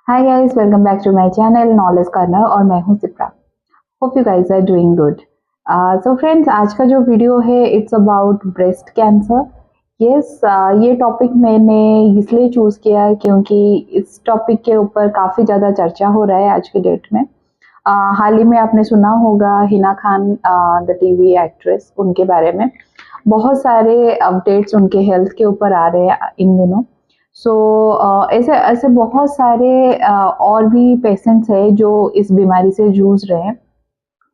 Hi guys, welcome back to my channel knowledge corner और मैं हूं Sipra. Hope you guys are doing good. So friends, आज का जो वीडियो है it's about breast cancer. Yes, ये टॉपिक मैंने इसलिए चूज किया क्योंकि इस टॉपिक के ऊपर काफ़ी ज़्यादा चर्चा हो रहा है आज के डेट में। हाल ही में आपने सुना होगा Hina Khan, the TV actress, उनके बारे में बहुत सारे अपडेट्स उनके हेल्थ के ऊपर आ रहे हैं इन दिनों। सो ऐसे ऐसे बहुत सारे और भी पेशेंट्स हैं जो इस बीमारी से जूझ रहे हैं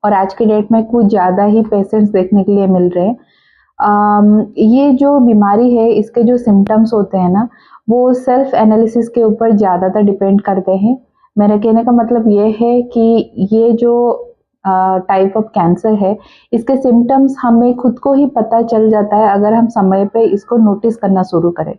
और आज के डेट में कुछ ज़्यादा ही पेशेंट्स देखने के लिए मिल रहे हैं। ये जो बीमारी है इसके जो सिम्टम्स होते हैं ना, वो सेल्फ एनालिसिस के ऊपर ज़्यादातर डिपेंड करते हैं। मेरा कहने का मतलब ये है कि ये जो टाइप ऑफ कैंसर है, इसके सिम्टम्स हमें खुद को ही पता चल जाता है अगर हम समय पे इसको नोटिस करना शुरू करें।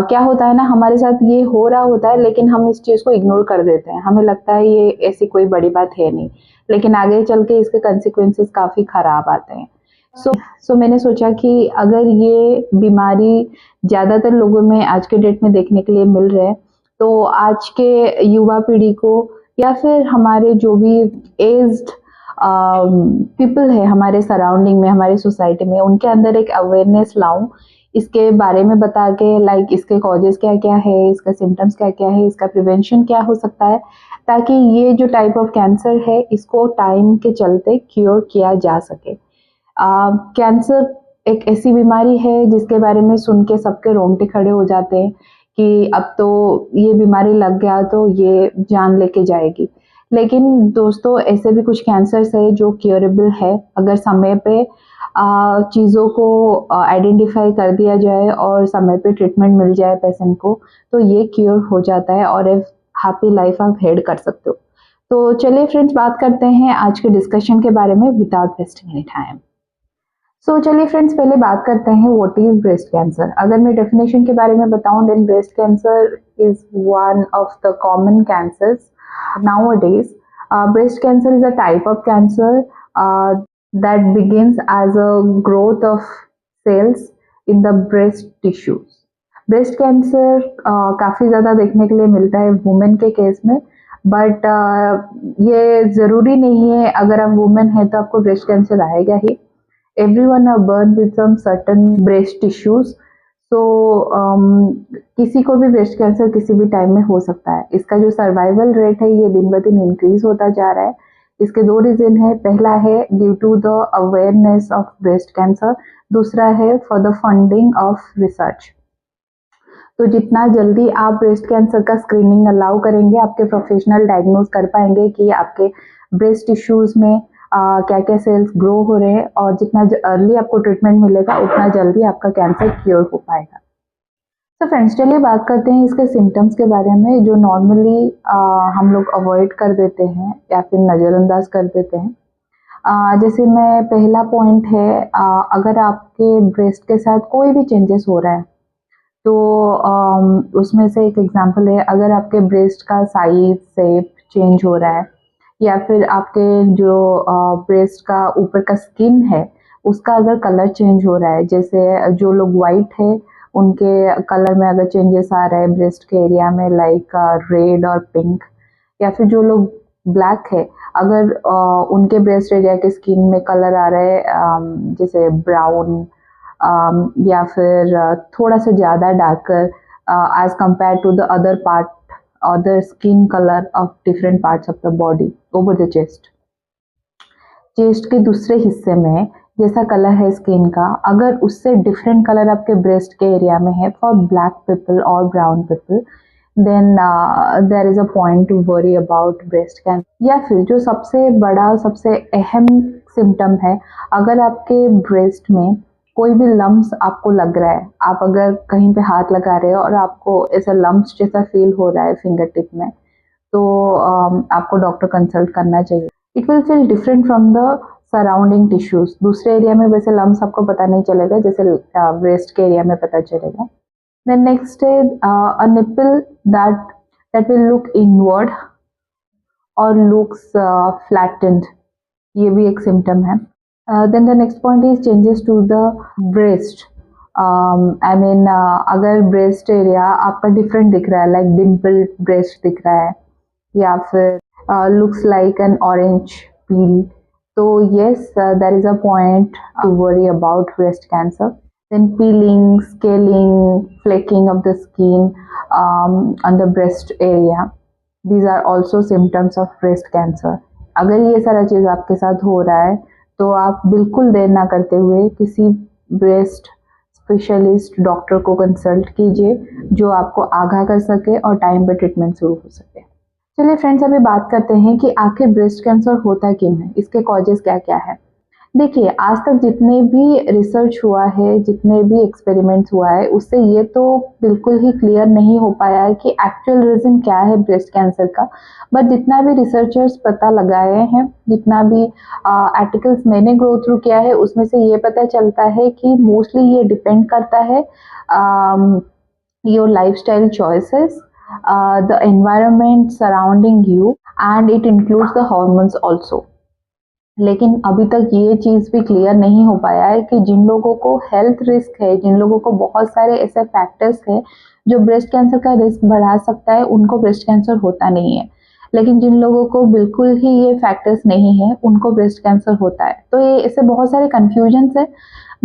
क्या होता है ना, हमारे साथ ये हो रहा होता है लेकिन हम इस चीज़ को इग्नोर कर देते हैं। हमें लगता है ये ऐसी कोई बड़ी बात है नहीं, लेकिन आगे चल के इसके कंसिक्वेंसेस काफ़ी ख़राब आते हैं। सो मैंने सोचा कि अगर ये बीमारी ज़्यादातर लोगों में आज के डेट में देखने के लिए मिल रहा है, तो आज के युवा पीढ़ी को या फिर हमारे जो भी एज्ड पीपल है हमारे सराउंडिंग में, हमारी सोसाइटी में, उनके अंदर एक अवेयरनेस लाऊं इसके बारे में, बता के लाइक इसके कॉजेज़ क्या-क्या है, इसका सिम्पटम्स क्या-क्या है, इसका प्रिवेंशन क्या हो सकता है, ताकि ये जो टाइप ऑफ कैंसर है इसको टाइम के चलते क्योर किया जा सके। कैंसर एक ऐसी बीमारी है जिसके बारे में सुन के सबके रोंगटे खड़े हो जाते हैं कि अब तो ये बीमारी लग गया तो ये जान लेके जाएगी। लेकिन दोस्तों, ऐसे भी कुछ कैंसर्स है जो क्योरेबल है अगर समय पे चीज़ों को आइडेंटिफाई कर दिया जाए और समय पे ट्रीटमेंट मिल जाए पेशेंट को, तो ये क्योर हो जाता है और एक हैप्पी लाइफ आप हेड कर सकते हो। तो चलिए फ्रेंड्स, बात करते हैं आज के डिस्कशन के बारे में विदाउट वेस्टिंग एनी टाइम। चलिए फ्रेंड्स, पहले बात करते हैं व्हाट इज ब्रेस्ट कैंसर। अगर मैं डेफिनेशन के बारे में बताऊं, then breast cancer is one of the common cancers nowadays. Breast cancer is a type of cancer that begins as a growth of cells in the breast tissues. Breast cancer काफ़ी ज़्यादा देखने के लिए मिलता है वुमेन के case में, but ये ज़रूरी नहीं है अगर आप वुमेन हैं तो आपको ब्रेस्ट कैंसर आएगा ही। Everyone are born with some certain breast tissues. so किसी को भी ब्रेस्ट कैंसर किसी भी टाइम में हो सकता है। इसका जो सर्वाइवल रेट है ये दिन ब दिन इंक्रीज होता जा रहा है। इसके दो रीजन है। पहला है due to the awareness of breast cancer, दूसरा है for the funding of research. तो जितना जल्दी आप ब्रेस्ट कैंसर का स्क्रीनिंग अलाउ करेंगे, आपके प्रोफेशनल डायग्नोज कर पाएंगे कि आपके ब्रेस्ट टिश्यूज में क्या क्या सेल्स ग्रो हो रहे हैं, और जितना अर्ली आपको ट्रीटमेंट मिलेगा उतना जल्दी आपका कैंसर क्योर हो पाएगा। तो फ्रेंड्स, चलिए बात करते हैं इसके सिम्टम्स के बारे में जो नॉर्मली हम लोग अवॉइड कर देते हैं या फिर नज़रअंदाज कर देते हैं। जैसे मैं पहला पॉइंट है, अगर आपके ब्रेस्ट के साथ कोई भी चेंजेस हो रहा है तो उसमें से एक एग्जांपल है, अगर आपके ब्रेस्ट का साइज शेप चेंज हो रहा है या फिर आपके जो ब्रेस्ट का ऊपर का स्किन है उसका अगर कलर चेंज हो रहा है, जैसे जो लोग वाइट है उनके कलर में अगर चेंजेस आ रहा है ब्रेस्ट के एरिया में, लाइक रेड और पिंक, या फिर जो लोग ब्लैक है अगर उनके ब्रेस्ट एरिया के स्किन में कलर आ रहा है जैसे ब्राउन या फिर थोड़ा सा ज़्यादा darker as compare to the other part or the skin color of different parts of the body over the chest. Chest के दूसरे हिस्से में जैसा कलर है स्किन का, अगर उससे डिफरेंट कलर आपके ब्रेस्ट के एरिया में है फॉर ब्लैक पीपल और brown people, then there is a point to worry about breast cancer. या फिर जो सबसे बड़ा सबसे अहम सिम्टम है, अगर आपके ब्रेस्ट में कोई भी लम्प्स आपको लग रहा है, आप अगर कहीं पे हाथ लगा रहे हो और आपको ऐसा लम्प्स जैसा फील हो रहा है फिंगर टिप में, तो आपको डॉक्टर कंसल्ट करना चाहिए। It will feel different from the surrounding tissues. दूसरे एरिया में वैसे लम्प्स आपको पता नहीं चलेगा जैसे ब्रेस्ट के एरिया में पता चलेगा। Then next is a nipple that will look inward और लुक्स फ्लैटेंड, ये भी एक सिम्टम है। Then the next point is changes to the breast I mean अगर ब्रेस्ट एरिया आपका डिफरेंट दिख रहा है, लाइक डिम्पल ब्रेस्ट दिख रहा है, या फिर looks like an orange peel, तो yes, there is a point to worry about breast cancer. Then peeling, scaling, flaking of the skin on the breast area, these are also symptoms of breast cancer. अगर ये सारा चीज़ आपके साथ हो रहा है तो आप बिल्कुल देर ना करते हुए किसी ब्रेस्ट स्पेशलिस्ट डॉक्टर को कंसल्ट कीजिए, जो आपको आगाह कर सके और टाइम पे ट्रीटमेंट शुरू हो सके। चलिए फ्रेंड्स, अभी बात करते हैं कि आखिर ब्रेस्ट कैंसर होता क्यों है, इसके कॉजेस क्या क्या है। देखिए, आज तक जितने भी रिसर्च हुआ है, जितने भी एक्सपेरिमेंट्स हुआ है, उससे ये तो बिल्कुल ही क्लियर नहीं हो पाया है कि एक्चुअल रीज़न क्या है ब्रेस्ट कैंसर का। बट जितना भी रिसर्चर्स पता लगाए हैं, जितना भी आर्टिकल्स मैंने गो थ्रू किया है, उसमें से ये पता चलता है कि मोस्टली ये डिपेंड करता है your lifestyle choices, the environment surrounding you, and it includes the hormones also. लेकिन अभी तक ये चीज़ भी क्लियर नहीं हो पाया है कि जिन लोगों को हेल्थ रिस्क है, जिन लोगों को बहुत सारे ऐसे फैक्टर्स हैं जो ब्रेस्ट कैंसर का रिस्क बढ़ा सकता है, उनको ब्रेस्ट कैंसर होता नहीं है। लेकिन जिन लोगों को बिल्कुल ही ये फैक्टर्स नहीं है, उनको ब्रेस्ट कैंसर होता है। तो ये ऐसे बहुत सारे कन्फ्यूजन्स है,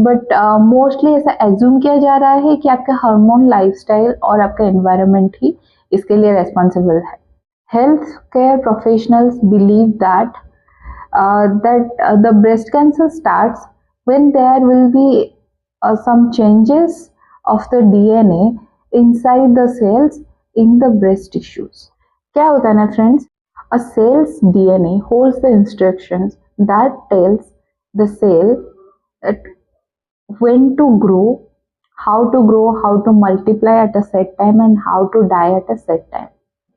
बट मोस्टली ऐसा एज्यूम किया जा रहा है कि आपका हार्मोन, लाइफस्टाइल और आपका एनवायरनमेंट ही इसके लिए रेस्पॉन्सिबल है। Health care professionals believe that the breast cancer starts when there will be some changes of the DNA inside the cells in the breast tissues. क्या होता है ना friends, a cell's DNA holds the instructions that tells the cell that when to grow, how to multiply at a set time, and how to die at a set time.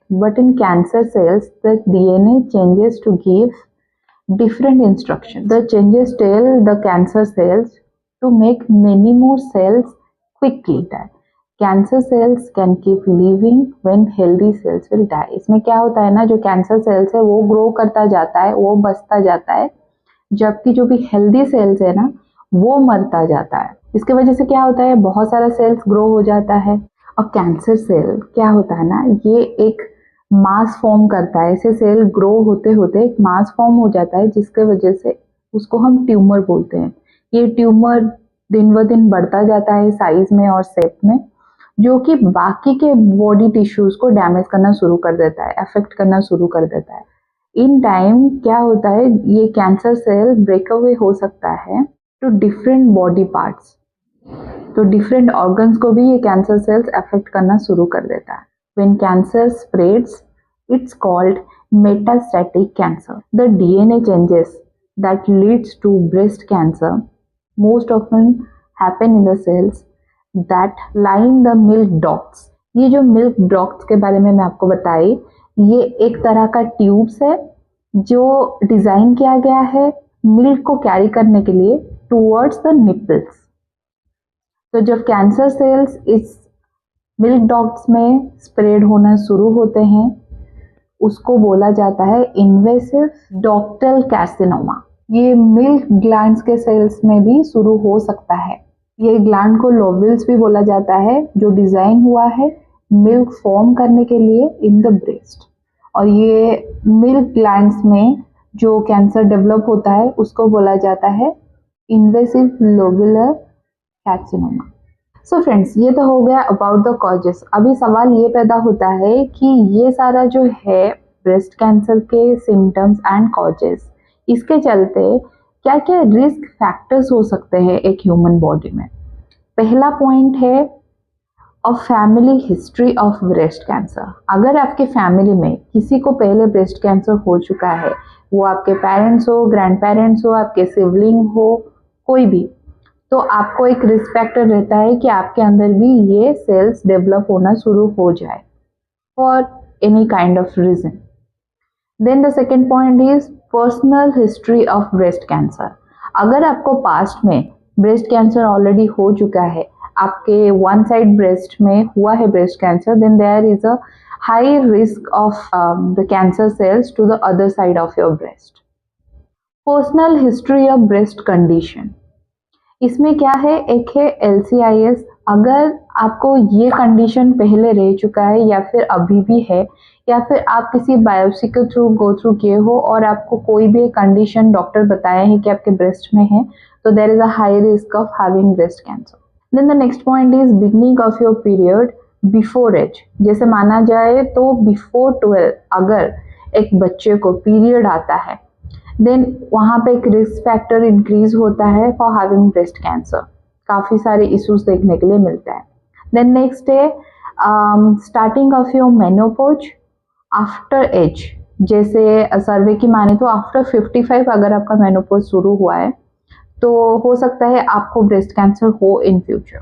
But in cancer cells, the DNA changes to give different instructions. The changes tell the cancer cells to make many more cells quickly die. Cancer cells can keep living when healthy cells will die. इसमें क्या होता है ना, जो cancer cells है वो grow करता जाता है, वो बचता जाता है, जबकि जो भी हेल्दी सेल्स है ना, वो मरता जाता है। इसके वजह से क्या होता है, बहुत सारा सेल्स ग्रो हो जाता है। और कैंसर सेल क्या होता है ना, ये एक मास फॉर्म करता है। ऐसे सेल ग्रो होते होते एक मास फॉर्म हो जाता है, जिसके वजह से उसको हम ट्यूमर बोलते हैं। ये ट्यूमर दिन ब दिन बढ़ता जाता है साइज में और शेप में, जो कि बाकी के बॉडी टिश्यूज को डैमेज करना शुरू कर देता है, अफेक्ट करना शुरू कर देता है। इन टाइम क्या होता है, ये कैंसर सेल ब्रेक अवे हो सकता है टू डिफरेंट बॉडी पार्ट्स, तो डिफरेंट ऑर्गन्स को भी ये कैंसर सेल्स अफेक्ट करना शुरू कर देता है। When cancer spreads, it's called metastatic cancer. The DNA changes that leads to breast cancer most often happen in the cells that line the milk ducts. ये जो मिल्क डॉक्ट्स के बारे में मैं आपको बताई, ये एक तरह का ट्यूब्स है जो डिजाइन किया गया है मिल्क को कैरी करने के लिए टूवर्ड्स द निपल्स। तो जब कैंसर सेल्स इस मिल्क डॉक्ट्स में स्प्रेड होना शुरू होते हैं, उसको बोला जाता है इन्वेसिव डॉक्टल कार्सिनोमा। ये मिल्क ग्लैंड्स के सेल्स में भी शुरू हो सकता है। ये ग्लैंड को लोबल्स भी बोला जाता है, जो डिजाइन हुआ है मिल्क फॉर्म करने के लिए इन द ब्रेस्ट। और ये मिल्क ग्लैंड्स में जो कैंसर डेवलप होता है उसको बोला जाता है invasive lobular carcinoma. So friends, ये तो हो गया अबाउट द कॉजेस। अभी सवाल ये पैदा होता है कि ये सारा जो है ब्रेस्ट कैंसर के सिम्टम्स एंड कॉजेस, इसके चलते क्या क्या रिस्क फैक्टर्स हो सकते हैं एक ह्यूमन बॉडी में। पहला पॉइंट है a family history of breast cancer. अगर आपके फैमिली में किसी को पहले ब्रेस्ट कैंसर हो चुका है, वो आपके पेरेंट्स हो, ग्रैंड पेरेंट्स हो, आपके सिबलिंग हो, कोई भी, तो आपको एक रिस्क रहता है कि आपके अंदर भी ये सेल्स डेवलप होना शुरू हो जाए for any kind of reason. Then the second point is personal history of breast cancer. अगर आपको पास्ट में ब्रेस्ट कैंसर ऑलरेडी हो चुका है, आपके वन साइड ब्रेस्ट में हुआ है breast cancer, then there is a high risk of the cancer cells to the other side of your breast. Personal history of breast condition. इसमें क्या है, एक है LCIS। अगर आपको ये कंडीशन पहले रह चुका है या फिर अभी भी है, या फिर आप किसी बायोप्सी के थ्रू गो थ्रू किए हो और आपको कोई भी कंडीशन डॉक्टर बताया है कि आपके ब्रेस्ट में है, तो there is a high risk of having breast cancer. Then the next point is beginning of your period before age. जैसे माना जाए तो बिफोर 12 अगर एक बच्चे को पीरियड आता है, देन वहाँ पे एक रिस्क फैक्टर इंक्रीज होता है फॉर हैविंग ब्रेस्ट कैंसर। काफ़ी सारे इश्यूज देखने के लिए मिलते हैं। देन नेक्स्ट है starting of your menopause after age. जैसे सर्वे की माने तो आफ्टर 55 अगर आपका मेनोपॉज शुरू हुआ है तो हो सकता है आपको ब्रेस्ट कैंसर हो in future.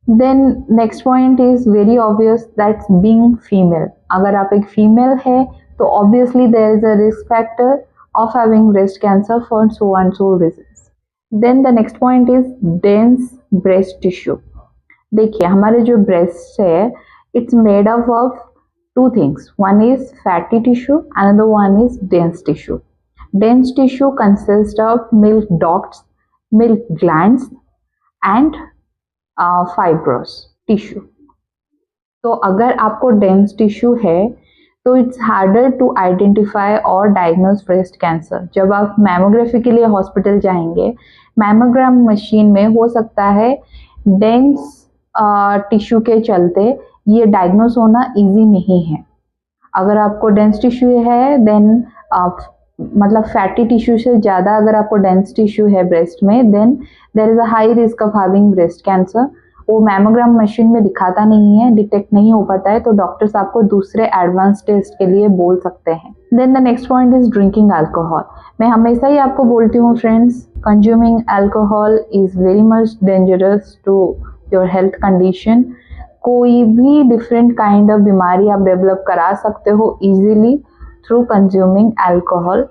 Then next point is very obvious, that's being female. अगर आप एक फीमेल है तो obviously there is a risk factor of having breast cancer for so and so reasons. Then the next point is dense breast tissue. देखिए हमारे जो breast है, it's made up of two things. One is fatty tissue, another one is dense tissue. Dense tissue consists of milk ducts, milk glands, and fibrous tissue. तो अगर आपको dense tissue है तो it's harder to identify और diagnose breast cancer. जब आप mammography के लिए हॉस्पिटल जाएंगे, मैमोग्राम मशीन में हो सकता है डेंस टिश्यू के चलते ये डायग्नोज होना इजी नहीं है। अगर आपको डेंस टिश्यू है देन मतलब फैटी टिश्यू से ज़्यादा अगर आपको डेंस टिश्यू है ब्रेस्ट में, then there is a high risk of having breast cancer. वो मैमोग्राम मशीन में दिखाता नहीं है, डिटेक्ट नहीं हो पाता है, तो डॉक्टर्स आपको दूसरे एडवांस टेस्ट के लिए बोल सकते हैं। Then the next point is drinking alcohol. मैं हमेशा ही आपको बोलती हूँ friends, consuming alcohol is very much dangerous to your health condition. कोई भी डिफरेंट काइंड ऑफ बीमारी आप डेवलप करा सकते हो easily through consuming alcohol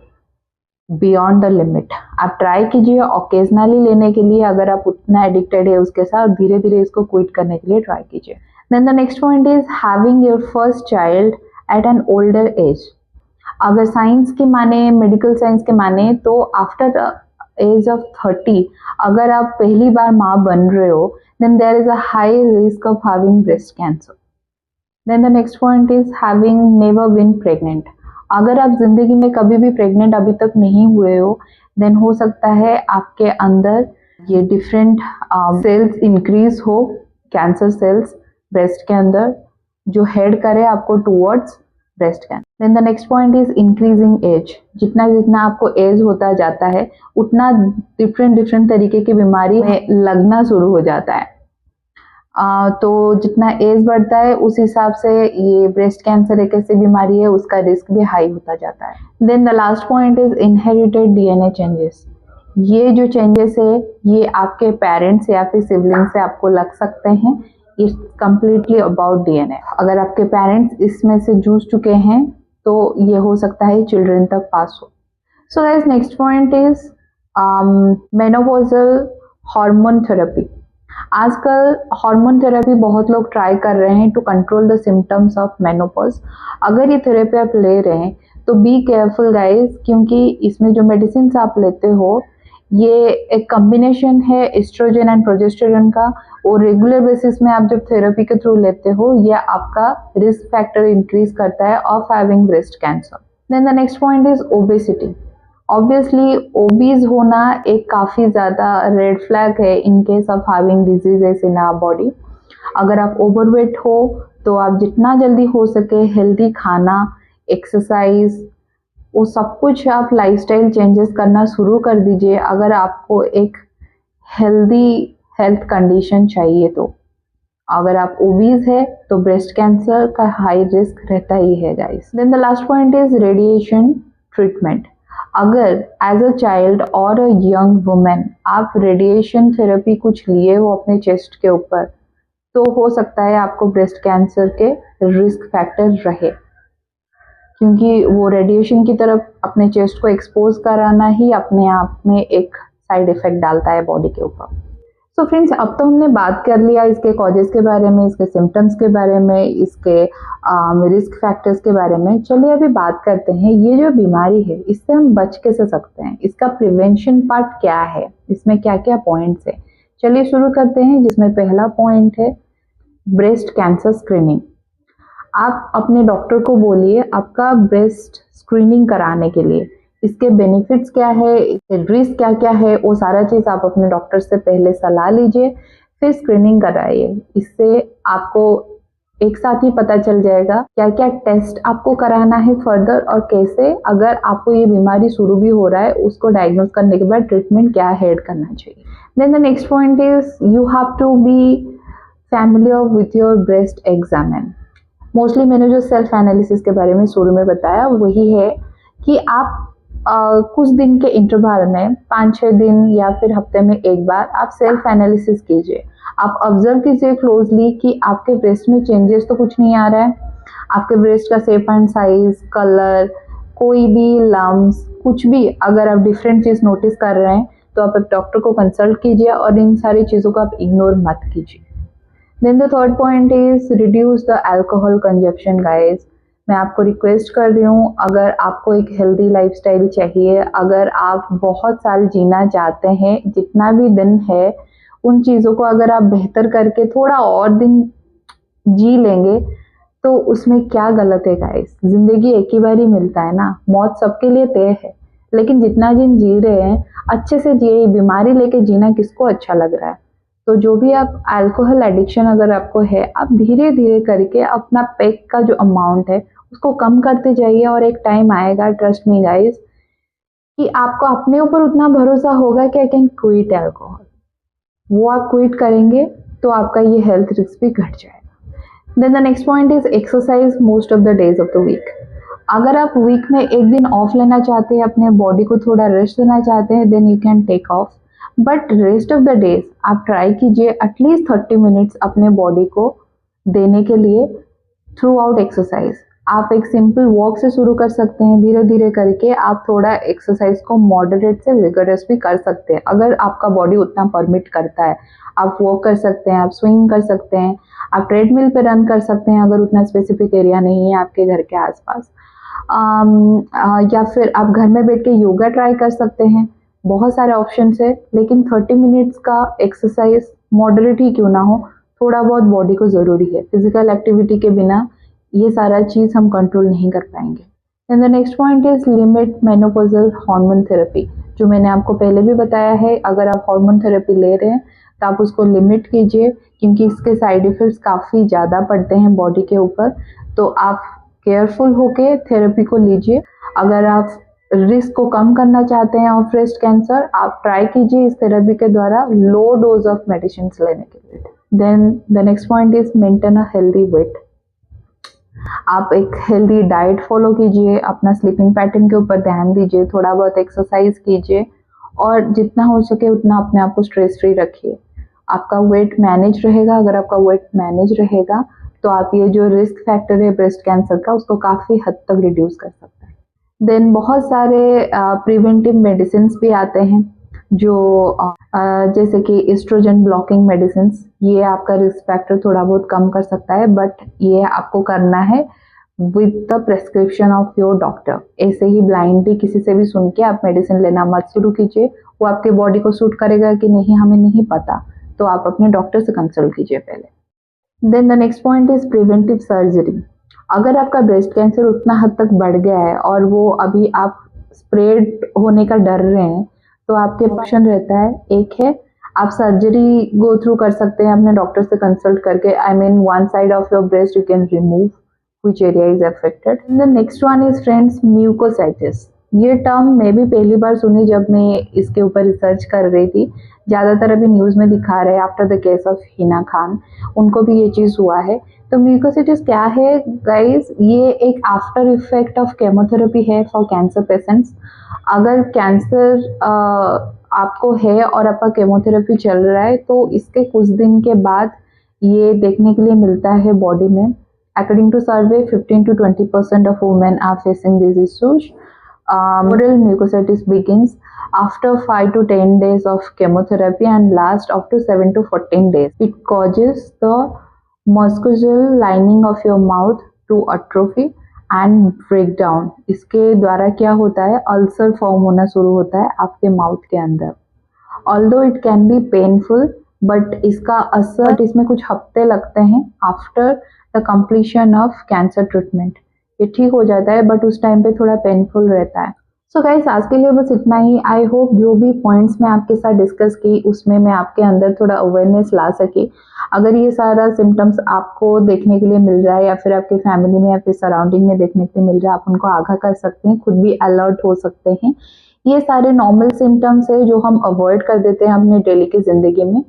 beyond the limit. आप ट्राई कीजिए ओकेजनली लेने के लिए, अगर आप उतना एडिक्टेड है उसके साथ, धीरे धीरे इसको क्विट करने के लिए ट्राई कीजिए। Then the next point is having your first child at an older age. अगर साइंस के माने, मेडिकल साइंस के माने तो आफ्टर द एज ऑफ 30 अगर आप पहली बार माँ बन रहे हो, then there is a high risk of having breast cancer. Then the next point is having never been pregnant. अगर आप जिंदगी में कभी भी प्रेग्नेंट अभी तक नहीं हुए हो, देन हो सकता है आपके अंदर ये डिफरेंट सेल्स इंक्रीज हो, कैंसर सेल्स ब्रेस्ट के अंदर, जो हेड करे आपको towards breast cancer. Then the next point is increasing age. जितना जितना आपको एज होता जाता है उतना डिफरेंट तरीके की बीमारी में लगना शुरू हो जाता है। तो जितना एज बढ़ता है उस हिसाब से ये ब्रेस्ट कैंसर एक ऐसी बीमारी है, उसका रिस्क भी हाई होता जाता है। Then the last point is inherited DNA changes. ये जो चेंजेस है ये आपके पेरेंट्स या फिर सिबलिंग से आपको लग सकते हैं। It's completely about DNA. अगर आपके पेरेंट्स इसमें से जूझ चुके हैं तो ये हो सकता है चिल्ड्रन तक पास हो। So guys, next point is menopausal hormone therapy. आजकल हार्मोन थेरेपी बहुत लोग ट्राई कर रहे हैं to control the symptoms of menopause. अगर ये थेरेपी आप ले रहे हैं तो बी केयरफुल गाइस, क्योंकि इसमें जो मेडिसिन आप लेते हो ये एक कॉम्बिनेशन है एस्ट्रोजन एंड प्रोजेस्टेरोन का, और रेगुलर बेसिस में आप जब थेरेपी के थ्रू लेते हो ये आपका रिस्क फैक्टर इंक्रीज करता है of having breast cancer. Then the next point is obesity. Obviously obese होना एक काफ़ी ज़्यादा रेड फ्लैग है in case of having diseases in our body. अगर आप ओवरवेट हो तो आप जितना जल्दी हो सके हेल्दी खाना, एक्सरसाइज, वो सब कुछ आप लाइफस्टाइल चेंजेस करना शुरू कर दीजिए अगर आपको एक हेल्दी हेल्थ कंडीशन चाहिए तो। अगर आप ओबीज है तो ब्रेस्ट कैंसर का हाई रिस्क रहता ही है guys. Then the last point is radiation treatment. अगर एज अ चाइल्ड और अ यंग वुमेन आप रेडिएशन थेरेपी कुछ लिए हो अपने चेस्ट के ऊपर, तो हो सकता है आपको ब्रेस्ट कैंसर के रिस्क फैक्टर रहे, क्योंकि वो रेडिएशन की तरफ अपने चेस्ट को एक्सपोज कराना ही अपने आप में एक साइड इफेक्ट डालता है बॉडी के ऊपर। सो फ्रेंड्स, अब तो हमने बात कर लिया इसके कॉजेस के बारे में, इसके सिम्टम्स के बारे में, इसके रिस्क फैक्टर्स के बारे में। चलिए अभी बात करते हैं ये जो बीमारी है इससे हम बच कैसे सकते हैं, इसका प्रिवेंशन पार्ट क्या है, इसमें क्या क्या पॉइंट्स है। चलिए शुरू करते हैं, जिसमें पहला पॉइंट है ब्रेस्ट कैंसर स्क्रीनिंग। आप अपने डॉक्टर को बोलिए आपका ब्रेस्ट स्क्रीनिंग कराने के लिए। इसके बेनिफिट्स क्या है, इसके रिस्क क्या क्या है, वो सारा चीज़ आप अपने डॉक्टर से पहले सलाह लीजिए, फिर स्क्रीनिंग कराइए। इससे आपको एक साथ ही पता चल जाएगा क्या क्या टेस्ट आपको कराना है फर्दर, और कैसे अगर आपको ये बीमारी शुरू भी हो रहा है उसको डायग्नोज करने के बाद ट्रीटमेंट क्या हेड करना चाहिए। Then the next point is you have to be familiar with your breast examine. Mostly मैंने जो सेल्फ एनालिसिस के बारे में शुरू में बताया वही है कि आप कुछ दिन के इंटरवल में 5-6 दिन या फिर हफ्ते में एक बार आप सेल्फ एनालिसिस कीजिए। आप ऑब्जर्व कीजिए क्लोजली कि आपके ब्रेस्ट में चेंजेस तो कुछ नहीं आ रहा है, आपके ब्रेस्ट का शेप एंड साइज, कलर, कोई भी लम्स, कुछ भी अगर आप डिफरेंट चीज़ नोटिस कर रहे हैं तो आप एक डॉक्टर को कंसल्ट कीजिए और इन सारी चीज़ों को आप इग्नोर मत कीजिए। Then the third point is reduce the alcohol consumption guys. मैं आपको रिक्वेस्ट कर रही हूँ, अगर आपको एक हेल्दी लाइफस्टाइल चाहिए, अगर आप बहुत साल जीना चाहते हैं, जितना भी दिन है उन चीज़ों को अगर आप बेहतर करके थोड़ा और दिन जी लेंगे तो उसमें क्या गलत है गाइस। जिंदगी एक ही बार ही मिलता है ना, मौत सबके लिए तय है, लेकिन जितना दिन जी रहे हैं अच्छे से जिए। बीमारी लेके जीना किसको अच्छा लग रहा है। तो जो भी आप अल्कोहल एडिक्शन अगर आपको है, आप धीरे धीरे करके अपना पैक का जो अमाउंट है उसको कम करते जाइए, और एक टाइम आएगा, ट्रस्ट मी गाइस, कि आपको अपने ऊपर उतना भरोसा होगा कि आई कैन क्विट अल्कोहल। वो आप क्विट करेंगे तो आपका ये हेल्थ रिस्क भी घट जाएगा। Then the next point is exercise most of the days of the week. अगर आप वीक में एक दिन ऑफ लेना चाहते हैं, अपने बॉडी को थोड़ा रेस्ट देना चाहते हैं, then you can take off, but rest of the days आप ट्राई कीजिए एटलीस्ट 30 मिनट्स अपने बॉडी को देने के लिए थ्रू आउट एक्सरसाइज। आप एक सिंपल वॉक से शुरू कर सकते हैं, धीरे धीरे करके आप थोड़ा एक्सरसाइज को मॉडरेट से विगरस भी कर सकते हैं अगर आपका बॉडी उतना परमिट करता है। आप वॉक कर सकते हैं, आप स्विंग कर सकते हैं, आप ट्रेडमिल पे रन कर सकते हैं अगर उतना स्पेसिफिक एरिया नहीं है आपके घर के आसपास, या फिर आप घर में बैठ के योगा ट्राई कर सकते हैं। बहुत सारे ऑप्शन है, लेकिन 30 मिनट्स का एक्सरसाइज मॉडरेट ही क्यों ना हो, थोड़ा बहुत बॉडी को ज़रूरी है। फिजिकल एक्टिविटी के बिना ये सारा चीज़ हम कंट्रोल नहीं कर पाएंगे। Then the next point is limit menopausal hormone therapy, जो मैंने आपको पहले भी बताया है। अगर आप हार्मोन थेरेपी ले रहे हैं तो आप उसको लिमिट कीजिए, क्योंकि इसके साइड इफ़ेक्ट्स काफ़ी ज़्यादा पड़ते हैं बॉडी के ऊपर। तो आप केयरफुल होके थेरेपी को लीजिए। अगर आप रिस्क को कम करना चाहते हैं ऑफ ब्रेस्ट कैंसर, आप ट्राई कीजिए इस थेरेपी के द्वारा लो डोज ऑफ मेडिसिन लेने के लिए। Then the next point is maintain a healthy weight. आप एक हेल्दी डाइट फॉलो कीजिए, अपना स्लीपिंग पैटर्न के ऊपर ध्यान दीजिए, थोड़ा बहुत एक्सरसाइज कीजिए, और जितना हो सके उतना अपने आप को स्ट्रेस फ्री रखिए। आपका वेट मैनेज रहेगा। अगर आपका वेट मैनेज रहेगा तो आप ये जो रिस्क फैक्टर है ब्रेस्ट कैंसर का उसको काफ़ी हद तक रिड्यूस कर सकते हैं। देन बहुत सारे प्रिवेंटिव मेडिसिन भी आते हैं जो जैसे कि एस्ट्रोजन ब्लॉकिंग मेडिसिन, ये आपका रिस्क फैक्टर थोड़ा बहुत कम कर सकता है, बट ये आपको करना है with the prescription of your doctor. ऐसे ही ब्लाइंडली किसी से भी सुन के आप मेडिसिन लेना मत शुरू कीजिए। वो आपके बॉडी को सूट करेगा कि नहीं हमें नहीं पता, तो आप अपने डॉक्टर से कंसल्ट कीजिए पहले। Then the next point is preventive surgery. अगर आपका ब्रेस्ट कैंसर उतना हद तक बढ़ गया है और वो अभी आप स्प्रेड होने का डर रहे हैं, तो आपके ऑप्शन रहता है, एक है आप सर्जरी गो थ्रू कर सकते हैं अपने डॉक्टर से कंसल्ट करके। I mean one side of your breast you can remove which area is affected. The next one is friends mucositis. ये टर्म मैं भी पहली बार सुनी जब मैं इसके ऊपर रिसर्च कर रही थी। ज़्यादातर अभी न्यूज़ में दिखा रहे हैं after the case of Hina Khan, उनको भी ये चीज़ हुआ है। तो म्यूकोसाइटिस क्या है गाइस? ये एक आफ्टर इफेक्ट ऑफ केमोथेरेपी है फॉर कैंसर पेशेंट्स। अगर कैंसर आपको है और आपका केमोथेरेपी चल रहा है तो इसके कुछ दिन के बाद ये देखने के लिए मिलता है बॉडी में। According to survey, 15 to 20% of women are facing these issues. Oral mucositis begins after 5 to 10 days of chemotherapy and last up to 7 to 14 days. It causes the mucosal lining of your mouth to atrophy and break down. इसके द्वारा क्या होता है, ulcer form होना शुरू होता है आपके माउथ के अंदर. Although it can be painful but इसका असर, इसमें कुछ हफ्ते लगते हैं after the completion of cancer treatment. ये ठीक हो जाता है बट उस टाइम पे थोड़ा पेनफुल रहता है. सो गाइस, आज के लिए बस इतना ही. आई होप जो भी पॉइंट्स मैं आपके साथ डिस्कस की उसमें मैं आपके अंदर थोड़ा अवेयरनेस ला सकी. अगर ये सारा सिम्टम्स आपको देखने के लिए मिल रहा है या फिर आपके फैमिली में या फिर सराउंडिंग में देखने के लिए मिल रहा है, आप उनको आगाह कर सकते हैं, खुद भी अलर्ट हो सकते हैं. ये सारे नॉर्मल सिम्टम्स है जो हम अवॉइड कर देते हैं अपने डेली की जिंदगी में.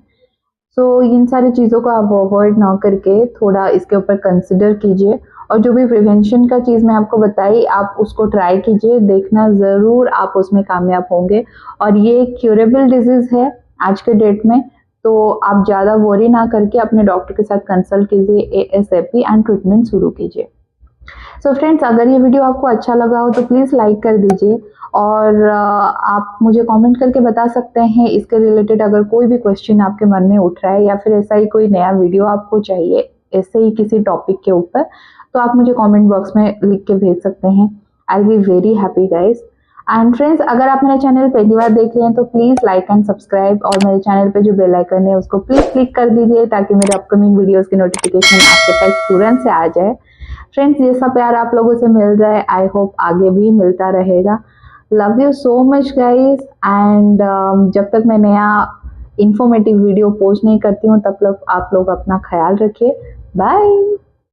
सो इन सारी चीज़ों को आप अवॉइड ना करके थोड़ा इसके ऊपर कंसिडर कीजिए और जो भी प्रिवेंशन का चीज़ मैं आपको बताई आप उसको ट्राई कीजिए. देखना ज़रूर आप उसमें कामयाब होंगे. और ये क्यूरेबल डिजीज़ है आज के डेट में, तो आप ज़्यादा वरी ना करके अपने डॉक्टर के साथ कंसल्ट कीजिए ASAP एंड ट्रीटमेंट शुरू कीजिए. सो फ्रेंड्स, अगर ये वीडियो आपको अच्छा लगा हो तो प्लीज़ लाइक कर दीजिए और आप मुझे कमेंट करके बता सकते हैं इसके रिलेटेड अगर कोई भी क्वेश्चन आपके मन में उठ रहा है या फिर ऐसा ही कोई नया वीडियो आपको चाहिए ऐसे ही किसी टॉपिक के ऊपर, तो आप मुझे कमेंट बॉक्स में लिख के भेज सकते हैं. I will be very happy guys. And friends, अगर आप मेरा चैनल पहली बार देख रहे हैं तो प्लीज़ लाइक एंड सब्सक्राइब और मेरे चैनल पे जो बेल आइकन है उसको प्लीज़ क्लिक कर दीजिए ताकि मेरे अपकमिंग वीडियोस की नोटिफिकेशन आपके पास तुरंत से आ जाए. फ्रेंड्स, जैसा प्यार आप लोगों से मिल रहा है आई होप आगे भी मिलता रहेगा. Love you so much guys. And जब तक मैं नया इंफॉर्मेटिव वीडियो पोस्ट नहीं करती हूँ तब तक आप लोग अपना ख्याल रखिए. बाय.